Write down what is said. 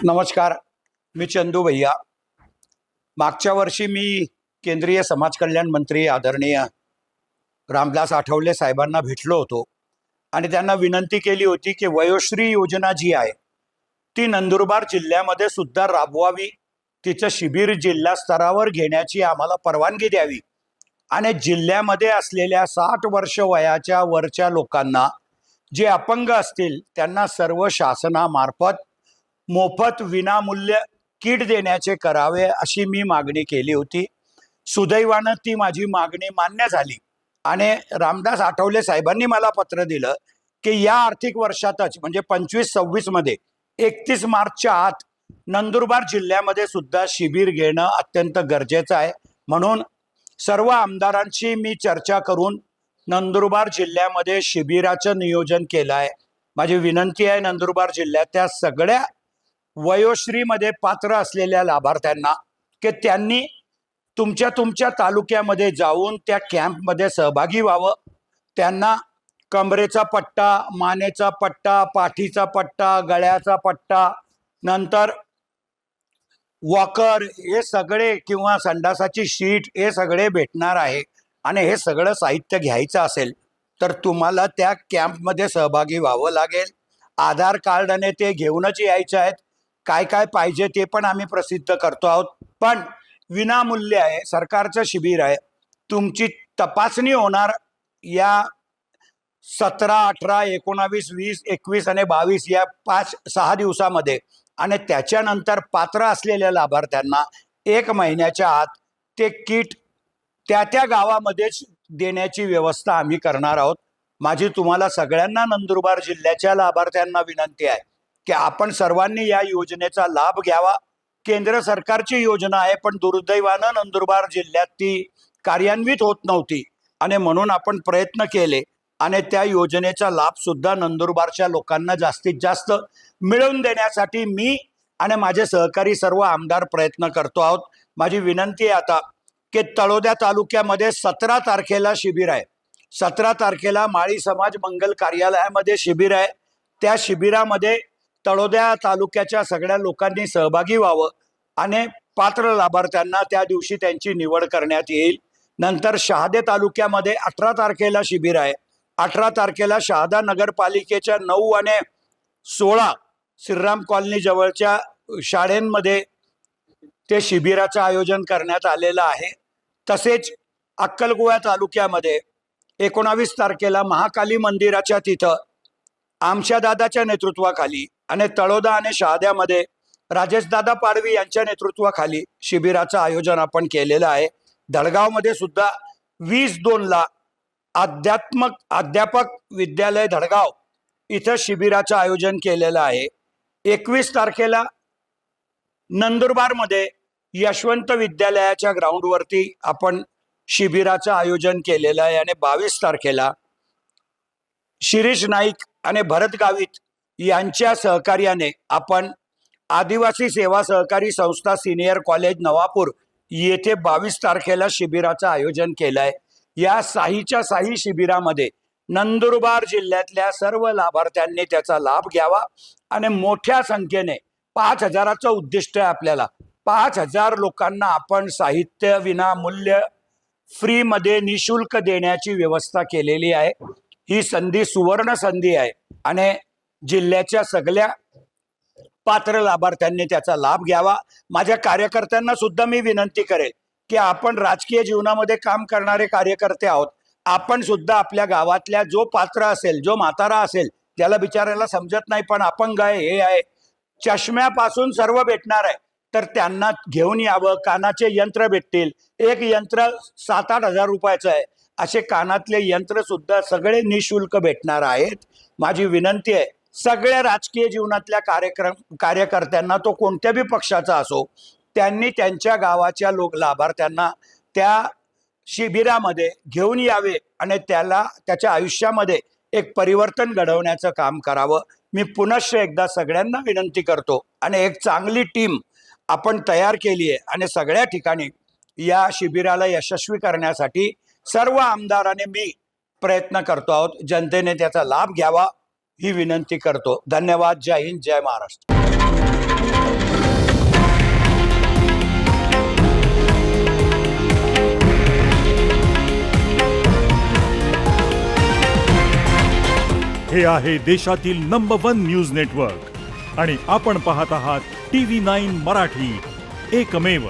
नमस्कार, मी चंदू भैया। मागच्या वर्षी मी केंद्रीय समाज कल्याण मंत्री आदरणीय रामदास आठवले साहेबांना भेटलो होतो आणि त्यांना विनंती केली होती की वयोश्री योजना जी आहे ती नंदुरबार जिल्ह्यामध्ये सुद्धा राबवावी, तिचं शिबिर जिल्हा स्तरावर घेण्याची आम्हाला परवानगी द्यावी आणि जिल्ह्यामध्ये असलेल्या 60 वर्ष वयाच्या वरच्या लोकांना, जे अपंग असतील त्यांना सर्व शासनामार्फत मोफत विनामूल्य किट देण्याचे करावे अशी मी मागणी केली होती। सुदैवानं ती माझी मागणी मान्य झाली आणि रामदास आठवले साहेबांनी मला पत्र दिलं की या आर्थिक वर्षातच म्हणजे 25-26 मध्ये 31 मार्चच्या आत नंदुरबार जिल्ह्यामध्ये सुद्धा शिबिर घेणं अत्यंत गरजेचं आहे। म्हणून सर्व आमदारांशी मी चर्चा करून नंदुरबार जिल्ह्यामध्ये शिबिराचं नियोजन केलं आहे। माझी विनंती आहे नंदुरबार जिल्ह्याच्या सगळ्या वयोश्रीमध्ये पात्र असलेल्या लाभार्थ्यांना की त्यांनी तुमच्या तालुक्यामध्ये जाऊन त्या कॅम्पमध्ये सहभागी व्हावं। त्यांना कमरेचा पट्टा, मानेचा पट्टा, पाठीचा पट्टा, गळ्याचा पट्टा, नंतर वॉकर हे सगळे किंवा संडासाची शीट हे सगळे भेटणार आहे आणि हे सगळं साहित्य घ्यायचं असेल तर तुम्हाला त्या कॅम्पमध्ये सहभागी व्हावं लागेल। आधार कार्ड आणि ते घेऊनच यायचे आहेत। काय काय पाहिजे ते पण आम्ही प्रसिद्ध करतो आहोत, पण विनामूल्य आहे, सरकारचं शिबिर आहे। तुमची तपासणी होणार या 17, 18, 19, 20, 21 आणि 22 या 5-6 दिवसामध्ये आणि त्याच्यानंतर पात्र असलेल्या लाभार्थ्यांना 1 महिन्याच्या आत ते किट त्या गावामध्येच देण्याची व्यवस्था आम्ही करणार आहोत। माझी तुम्हाला सगळ्यांना नंदुरबार जिल्ह्याच्या लाभार्थ्यांना विनंती आहे की आपण सर्वांनी या योजनेचा लाभ घ्यावा। केंद्र सरकारची योजना आहे, पण दुर्दैवानं नंदुरबार जिल्ह्यात ती कार्यान्वित होत नव्हती आणि म्हणून आपण प्रयत्न केले आणि त्या योजनेचा लाभ सुद्धा नंदुरबारच्या लोकांना जास्तीत जास्त मिळवून देण्यासाठी मी आणि माझे सहकारी सर्व आमदार प्रयत्न करतो आहोत। माझी विनंती आहे आता की तळोदा तालुक्यामध्ये 17 तारखेला शिबिर आहे। 17 तारखेला माळी समाज मंगल कार्यालयामध्ये शिबिर आहे। त्या शिबिरामध्ये तळोदा तालुक्याच्या सगळ्या लोकांनी सहभागी व्हावं आणि पात्र लाभार्थ्यांना त्या दिवशी त्यांची निवड करण्यात येईल। नंतर शहादे तालुक्यामध्ये 18 तारखेला शिबिर आहे। 18 तारखेला शहादा नगरपालिकेच्या 9 आणि 16 श्रीराम कॉलनी जवळच्या शाळांमध्ये ते शिबिराचं आयोजन करण्यात आलेलं आहे। तसेच अक्कलकुवा तालुक्यामध्ये 19 तारखेला महाकाली मंदिराच्या तिथं आमच्या दादाच्या नेतृत्वाखाली आणि तळोदा आणि शहाद्यामध्ये राजेशदादा पाडवी यांच्या नेतृत्वाखाली शिबिराचं आयोजन आपण केलेलं आहे। धडगावमध्ये सुद्धा 20/2 ला अध्यापक विद्यालय धडगाव इथं शिबिराचं आयोजन केलेलं आहे। 21 तारखेला नंदुरबारमध्ये यशवंत विद्यालयाच्या ग्राउंडवरती आपण शिबिराचं आयोजन केलेलं आहे आणि 22 तारखेला शिरीष नाईक आणि भरत गावित यांच्या सहकार्याने आपण आदिवासी सेवा सहकारी संस्था सिनियर कॉलेज नवापूर येथे 22 तारखेला शिबिराचं आयोजन केलं आहे। या साहीच्या साही शिबिरामध्ये नंदुरबार जिल्ह्यातल्या सर्व लाभार्थ्यांनी त्याचा लाभ घ्यावा आणि मोठ्या संख्येने 5000चं उद्दिष्ट आहे आपल्याला। 5000 लोकांना आपण साहित्य विनामूल्य फ्रीमध्ये निशुल्क देण्याची व्यवस्था केलेली आहे। ही संधी सुवर्ण संधी आहे आणि जिल्ह्याच्या सगळ्या पात्र लाभार्थ्यांनी त्याचा लाभ घ्यावा। माझ्या कार्यकर्त्यांना सुद्धा मी विनंती करेल की आपण राजकीय जीवनामध्ये काम करणारे कार्यकर्ते आहोत, आपण सुद्धा आपल्या गावातल्या जो पात्र असेल, जो म्हातारा असेल, त्याला बिचारायला समजत नाही पण अपंग आहे, हे आहे, चष्म्यापासून सर्व भेटणार आहे, तर त्यांना घेऊन यावं। कानाचे यंत्र भेटतील, एक यंत्र 7-8 हजार रुपयाचं आहे, असे कानातले यंत्र सुद्धा सगळे निशुल्क भेटणार आहेत। माझी विनंती आहे सगळ्या राजकीय जीवनातल्या कार्यकर्त्यांना, तो कोणत्याही पक्षाचा असो, त्यांनी त्यांच्या गावाच्या लाभार्थ्यांना त्या शिबिरामध्ये घेऊन यावे आणि त्याच्या आयुष्यामध्ये एक परिवर्तन घडवण्याचं काम करावं। मी पुनश्च एकदा सगळ्यांना विनंती करतो आणि एक चांगली टीम आपण तयार केली आहे आणि सगळ्या ठिकाणी या शिबिराला यशस्वी करण्यासाठी सर्व आमदारांनी मी प्रयत्न करतो आहोत। जनतेने त्याचा लाभ घ्यावा ही विनंती करतो। धन्यवाद। जय हिंद, जय महाराष्ट्र। हे आहे देशातील नंबर 1 न्यूज नेटवर्क आणि आपण पाहत आहात TV9 मराठी, एकमेव.